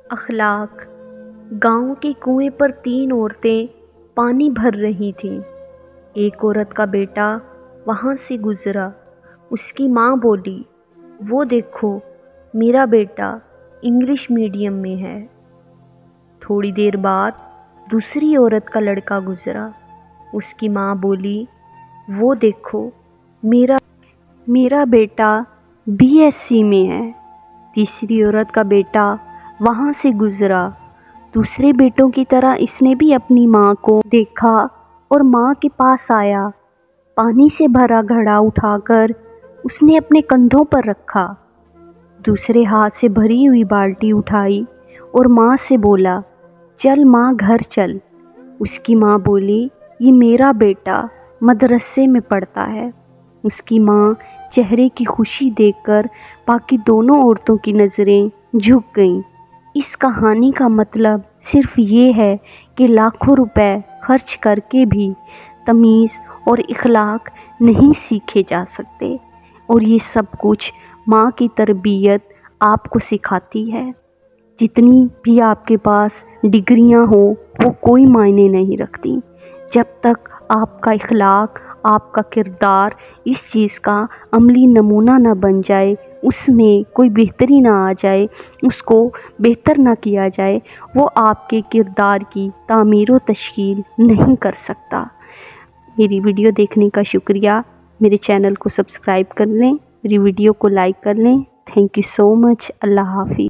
اخلاق۔ گاؤں کے کنویں پر 3 عورتیں پانی بھر رہی تھیں۔ ایک عورت کا بیٹا وہاں سے گزرا۔ اس کی ماں بولی، وہ دیکھو میرا بیٹا انگلش میڈیم میں ہے۔ تھوڑی دیر بعد دوسری عورت کا لڑکا گزرا۔ اس کی ماں بولی، وہ دیکھو میرا بیٹا BSc میں ہے۔ تیسری عورت کا بیٹا وہاں سے گزرا۔ دوسرے بیٹوں کی طرح اس نے بھی اپنی ماں کو دیکھا اور ماں کے پاس آیا۔ پانی سے بھرا گھڑا اٹھا کر اس نے اپنے کندھوں پر رکھا۔ دوسرے ہاتھ سے بھری ہوئی بالٹی اٹھائی اور ماں سے بولا، چل ماں گھر چل۔ اس کی ماں بولی، یہ میرا بیٹا مدرسے میں پڑھتا ہے۔ اس کی ماں چہرے کی خوشی دیکھ کر باقی دونوں عورتوں کی نظریں جھک گئیں۔ اس کہانی کا مطلب صرف یہ ہے کہ لاکھوں روپے خرچ کر کے بھی تمیز اور اخلاق نہیں سیکھے جا سکتے، اور یہ سب کچھ ماں کی تربیت آپ کو سکھاتی ہے۔ جتنی بھی آپ کے پاس ڈگریاں ہوں وہ کوئی معنی نہیں رکھتی، جب تک آپ کا اخلاق، آپ کا کردار اس چیز کا عملی نمونہ نہ بن جائے، اس میں کوئی بہتری نہ آ جائے، اس کو بہتر نہ کیا جائے، وہ آپ کے کردار کی تعمیر و تشکیل نہیں کر سکتا۔ میری ویڈیو دیکھنے کا شکریہ۔ میرے چینل کو سبسکرائب کر لیں، میری ویڈیو کو لائک کر لیں۔ تھینک یو سو مچ۔ اللہ حافظ۔